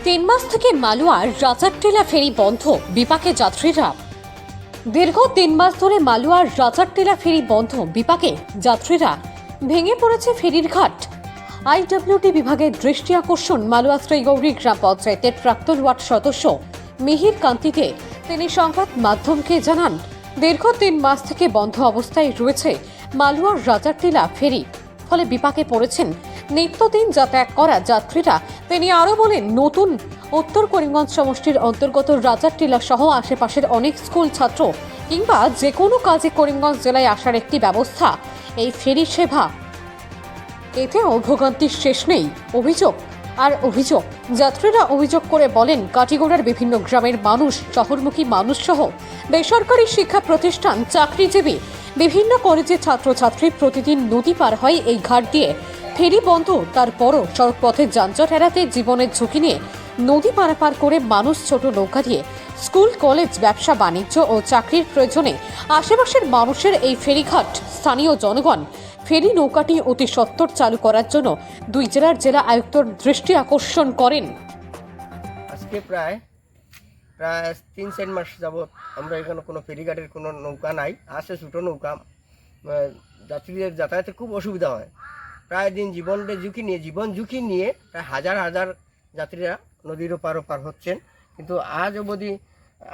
তিন মাস থেকে মালুয়ার রাজারটিলা ফেরি বন্ধ, বিপাকে যাত্রীরা। দীর্ঘ 3 মাস ধরে মালুয়ার রাজারটিলা ফেরি বন্ধ, বিপাকে যাত্রীরা। ভেঙে পড়েছে ফেরির ঘাট। আইডব্লিউটি বিভাগের দৃষ্টি আকর্ষণ মালুয়া শ্রীগৌরী গ্রাম পঞ্চায়েতের প্রাক্তন ওয়ার্ড সদস্য মিহির কান্তিতে। তিনি সংবাদ মাধ্যমকে জানান, দীর্ঘ 3 মাস থেকে বন্ধ অবস্থায় রয়েছে মালুয়ার রাজারটিলা ফেরি, ফলে বিপাকে পড়েছেন নিত্যদিন যাতায়াত করা যাত্রীরা। তিনি আরও বলেন, নতুন উত্তর করিমগঞ্জ সমষ্টির অন্তর্গত রাজারটিলা সহ আশেপাশের অনেক স্কুল ছাত্র কিংবা যে কোনো কাজে করিমগঞ্জ জেলায় আসার একটি ব্যবস্থা এই ফেরি সেবা। এতেও ভোগান্তির শেষ নেই। অভিযোগ যাত্রীরা অভিযোগ করে বলেন, কাটিগড়ার বিভিন্ন গ্রামের মানুষ, শহরমুখী মানুষ সহ বেসরকারি শিক্ষা প্রতিষ্ঠান, চাকরিজীবী, বিভিন্ন কলেজের ছাত্রছাত্রী প্রতিদিন নদী পার হয় এই ঘাট দিয়ে। ফেরি বন্ধ, তারপরও সড়কপথে যানজট এড়াতে জীবনের ঝুঁকি নিয়ে নদী পারাপার করে মানুষ ছোট নৌকা দিয়ে স্কুল, কলেজ, ব্যবসা বাণিজ্য ও চাকরির প্রয়োজনে আশেপাশের মানুষের এই ফেরিঘাট। স্থানীয় জনগণ ফেরি নৌকাটি অতি সত্বর চালু করার জন্য দুই জেলার জেলা আয়ুক্তর দৃষ্টি আকর্ষণ করেন। আজকে প্রায় 3-4 মাস যাবৎ আমরা এখানে কোনো ফেরিঘাটের কোনো নৌকা নাই, আছে ছোটো নৌকা। যাত্রীদের যাতায়াতে খুব অসুবিধা হয়। প্রায় দিন জীবন ঝুঁকি নিয়ে প্রায় হাজার হাজার যাত্রীরা নদীর পার হচ্ছেন, কিন্তু আজ অবধি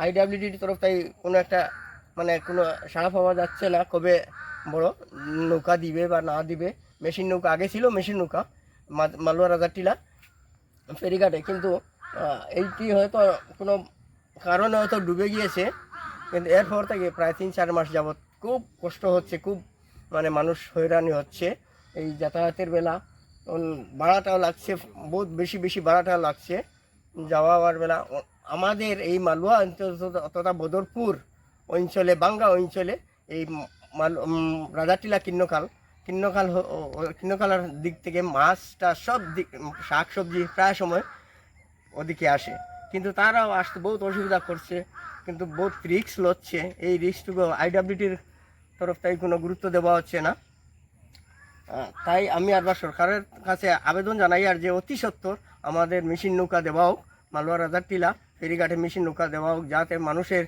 আইডব্লিউডির তরফ থেকে কোনো একটা কোনো সাড়া পাওয়া যাচ্ছে না, কবে বড় নৌকা দিবে বা না দিবে। মেশিন নৌকা আগে ছিল, মেশিন নৌকা মালুয়া রাজারটিলা ফেরিঘাটে, কিন্তু এইটি হয়তো কোনো কারণে হয়তো ডুবে গিয়েছে। কিন্তু এরপর থেকে প্রায় 3-4 মাস যাবৎ খুব কষ্ট হচ্ছে, খুব মানুষ হয়রানি হচ্ছে এই যাতায়াতের বেলা। ভাড়াটাও লাগছে, বহুত বেশি ভাড়াটাও লাগছে যাওয়া আওয়ার বেলা। আমাদের এই মালুয়া অঞ্চল তথা বদরপুর অঞ্চলে, বাঙ্গা অঞ্চলে এই রাজারটিলা কিন্নকালার দিক থেকে মাছটা সব দিক, শাক সবজি প্রায় সময় ওদিকে আসে, কিন্তু তারাও আসতে বহুত অসুবিধা করছে, কিন্তু বহুত রিস্ক লচ্ছে। এই রিস্কটুকু আইডব্লিউটির তরফ থেকে কোনো গুরুত্ব দেওয়া হচ্ছে না। তাই আমি আবার সরকারের কাছে আবেদন জানাই আর যে অতি সত্বর আমাদের মেশিন নৌকা দেওয়া হোক, মালুয়া রাজারটিলা ফেরিঘাটে মেশিন নৌকা দেওয়া হোক, যাতে মানুষের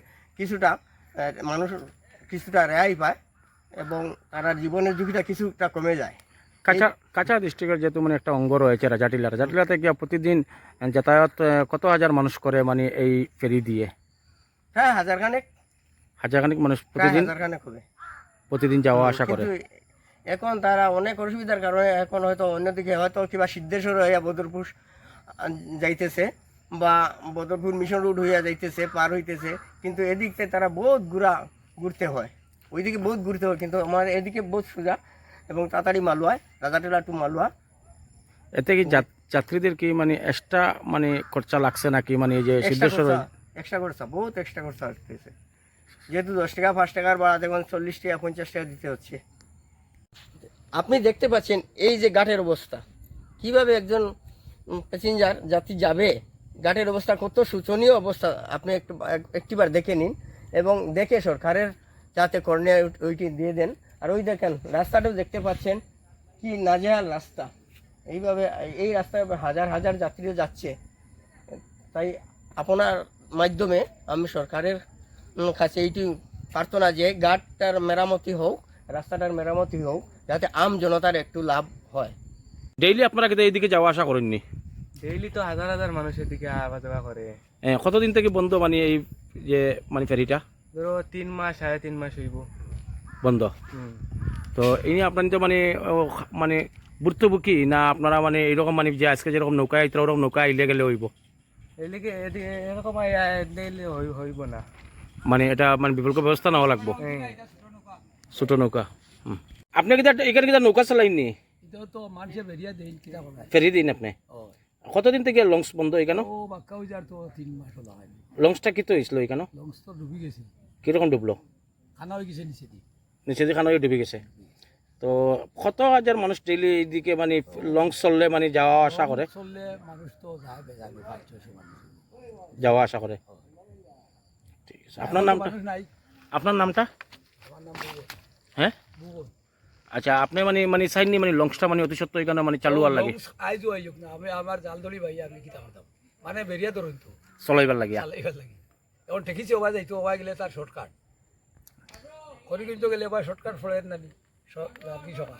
কিছুটা রেহাই পায় এবং তার জীবনের ঝুঁকিটা কিছুটা কমে যায়। কাঁচা ডিস্ট্রিক্টের যেহেতু একটা অঙ্গ রয়েছে রাজারটিলাতে গিয়ে প্রতিদিন যাতায়াত কত হাজার মানুষ করে এই ফেরি দিয়ে? হ্যাঁ, হাজারখানেক মানুষ প্রতিদিন যাওয়া আসা করে। এখন তারা অনেক অসুবিধার কারণে এখন হয়তো অন্যদিকে হয়তো কিংবা সিদ্ধেশ্বর হইয়া বদরপুর যাইতেছে বা বদরপুর মিশন রোড হইয়া যাইতেছে, পার হইতেছে, কিন্তু এদিক থেকে তারা বহুত ঘুরতে হয়, ওইদিকে বহুত ঘুরতে হয়, কিন্তু আমার এদিকে বহুত সোজা এবং তাড়াতাড়ি মালুয়ায়, রাজারটিলা টু মালুয়া। এতে কি যাত্রীদের কি এক্সট্রা খরচা লাগছে নাকি? এই যে সিদ্ধেশ্বর এক্সট্রা খরচা, বহুত এক্সট্রা খরচা হচ্ছে, যেহেতু 10 টাকা 5 টাকার ভাড়া দেখুন 40 টাকা 50 টাকা দিতে হচ্ছে। আপনি দেখতে পাচ্ছেন এই যে ঘাটের অবস্থা, কিভাবে একজন প্যাসেঞ্জার যাত্রী যাবে, ঘাটের অবস্থা কত শোচনীয় অবস্থা। আপনি একটিবার দেখে নিন এবং দেখে সরকারের যাতে কর্ণে ওইটি দিয়ে দেন। আর ওই দেখেন রাস্তাটাও দেখতে পাচ্ছেন কি নাজেহাল রাস্তা। এইভাবে এই রাস্তায় হাজার হাজার যাত্রীও যাচ্ছে। তাই আপনার মাধ্যমে আমি সরকারের কাছে এইটি প্রার্থনা যে ঘাটটার মেরামতি হোক, রাস্তাটার মেরামতি হোক, যাতে আম জনতার একটু লাভ হয়। ডেইলি আপনারা কিন্তু এইদিকে যাওয়া আসা করেননি? ডেইলি তো হাজার হাজার মানুষ এদিকে আওয়া যাওয়া করে। কতদিন থেকে বন্ধ এই যে ফেরিটা? ধরো 3 মাস 3.5 মাস হইব বন্ধ। তো এই নিয়ে আপনার তো ভুক্তভোগী না আপনারা এইরকম যে আজকে যেরকম নৌকা আইতে ওরকম নৌকা আইলে গেলে হইব? এদিকে এরকম হইব না, এটা বিকল্প ব্যবস্থা নেওয়া লাগবো, ছোট নৌকা। আপনি এখানে কি নৌকা চালাইনি? ফেরি দিন আপনি? কতদিন থেকে লঞ্চ বন্ধ এখানে? লঞ্চটা কি তো হয়েছিল এখানে? কিরকম ডুবলো? নিচে দিয়ে খানা ডুবে গেছে। তো কত হাজার মানুষ ডেইলি এইদিকে লঞ্চ চললে যাওয়া আসা করে? যাওয়া আসা করে। ঠিক আছে, আপনার নামটা? হ্যাঁ, আচ্ছা, আপনি চাইনি লঞ্চটা অতি সত্ত্বর এখানে চালু আর লাগে? আইজো না, আমি আমার জাল ধরি ভাই, আমি কি করতাম, মানে বেরিয়ে ধরুন তো চলাইবার লাগিয়া চালাইবার লাগি এখন ঠেকিছে ওবা যাইতো ওবা গেলে তার শর্টকাট করি কিন্তু গেলে ওবা শর্টকাট ফোড়েন নানি রাত্রি সকাল